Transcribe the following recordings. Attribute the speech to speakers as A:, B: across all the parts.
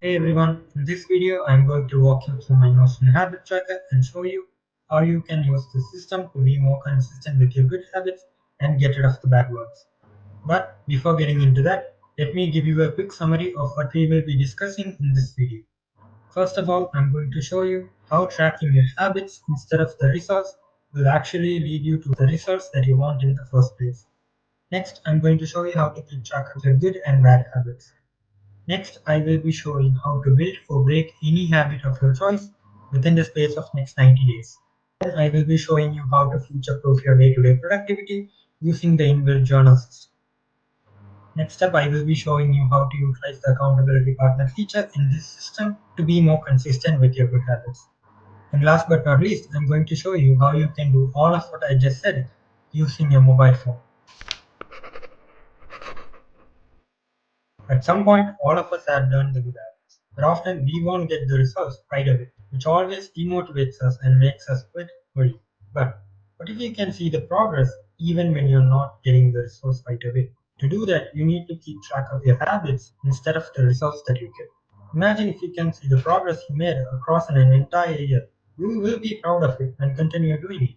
A: Hey everyone, in this video I'm going to walk you through my Notion habit tracker and show you how you can use the system to be more consistent with your good habits and get rid of the bad ones. But before getting into that, let me give you a quick summary of what we will be discussing in this video. First of all, I'm going to show you how tracking your habits instead of the results will actually lead you to the results that you want in the first place. Next, I'm going to show you how to keep track of your good and bad habits. Next, I will be showing how to build or break any habit of your choice within the space of next 90 days. Then I will be showing you how to future-proof your day-to-day productivity using the inbuilt journal system. Next up, I will be showing you how to utilize the accountability partner feature in this system to be more consistent with your good habits. And last but not least, I'm going to show you how you can do all of what I just said using your mobile phone. At some point, all of us have learned the good habits, but often we won't get the results right away, which always demotivates us and makes us quit early. But what if you can see the progress even when you're not getting the results right away? To do that, you need to keep track of your habits instead of the results that you get. Imagine if you can see the progress you made across an entire year. You will be proud of it and continue doing it,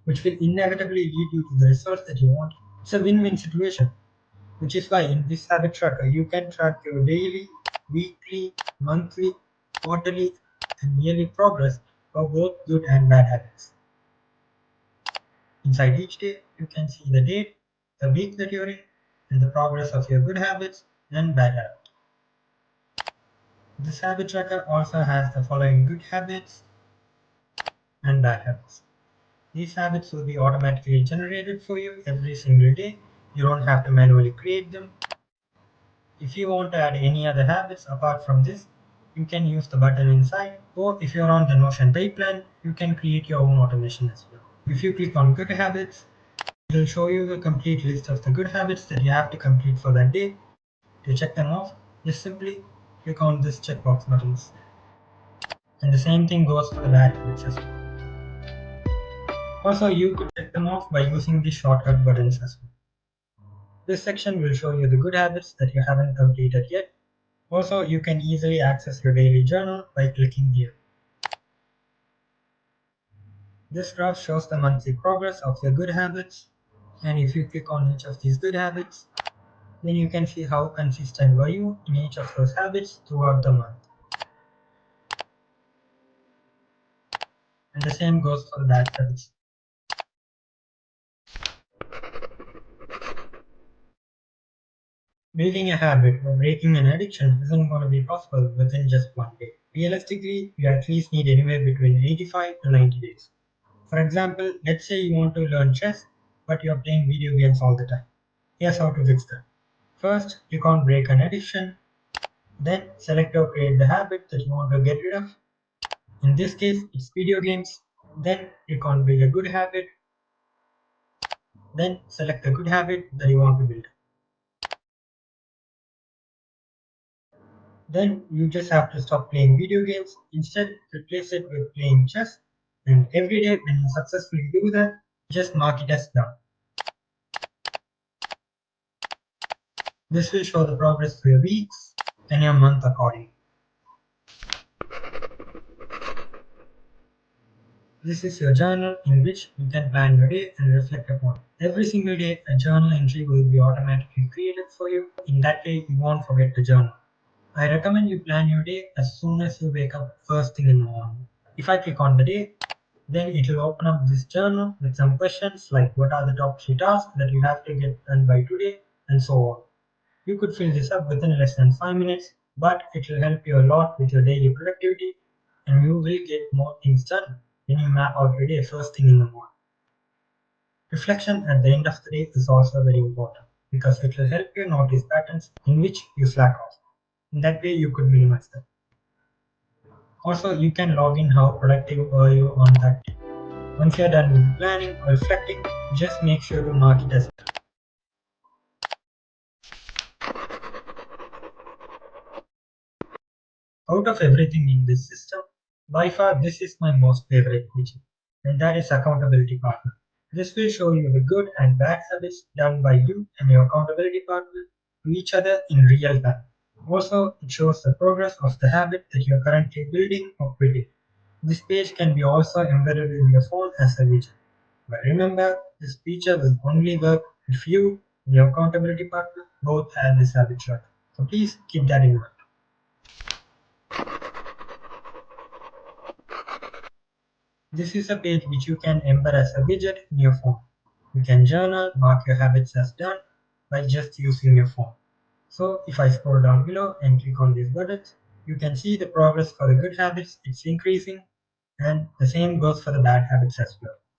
A: which will inevitably lead you to the results that you want. It's a win-win situation. Which is why in this habit tracker you can track your daily, weekly, monthly, quarterly, and yearly progress for both good and bad habits. Inside each day, you can see the date, the week that you're in, and the progress of your good habits and bad habits. This habit tracker also has the following good habits and bad habits. These habits will be automatically generated for you every single day. You don't have to manually create them. If you want to add any other habits apart from this, you can use the button inside, or if you're on the Notion pay plan, you can create your own automation as well. If you click on good habits, it will show you the complete list of the good habits that you have to complete for that day. To check them off, just simply click on this checkbox buttons. And the same thing goes for the bad habits as well. Also, you could check them off by using the shortcut buttons as well. This section will show you the good habits that you haven't completed yet. Also, you can easily access your daily journal by clicking here. This graph shows the monthly progress of your good habits, and if you click on each of these good habits, then you can see how consistent were you in each of those habits throughout the month. And the same goes for the bad habits. Building a habit or breaking an addiction isn't going to be possible within just one day. Realistically, you at least need anywhere between 85 to 90 days. For example, let's say you want to learn chess, but you're playing video games all the time. Here's how to fix that. First, click on break an addiction, then select or create the habit that you want to get rid of. In this case, it's video games. Then click on build a good habit, then select the good habit that you want to build. Then you just have to stop playing video games, instead replace it with playing chess, and every day when you successfully do that, just mark it as done. This will show the progress for your weeks and your month accordingly. This is your journal in which you can plan your day and reflect upon it. Every single day, a journal entry will be automatically created for you. In that way, you won't forget the journal. I recommend you plan your day as soon as you wake up first thing in the morning. If I click on the day, then it will open up this journal with some questions like what are the top 3 tasks that you have to get done by today and so on. You could fill this up within less than 5 minutes, but it will help you a lot with your daily productivity and you will get more things done when you map out your day first thing in the morning. Reflection at the end of the day is also very important because it will help you notice patterns in which you slack off. In that way, you could minimize them. Also, you can log in how productive were you on that day. Once you're done with planning or reflecting, just make sure to mark it as done. Out of everything in this system, by far this is my most favorite feature, and that is accountability partner. This will show you the good and bad habits done by you and your accountability partner to each other in real time. Also, it shows the progress of the habit that you're currently building or quitting. This page can be also embedded in your phone as a widget. But remember, this feature will only work if you and your accountability partner both have this habit tracker. So please keep that in mind. This is a page which you can embed as a widget in your phone. You can journal, mark your habits as done by just using your phone. So if I scroll down below and click on these buttons, you can see the progress for the good habits, it's increasing, and the same goes for the bad habits as well.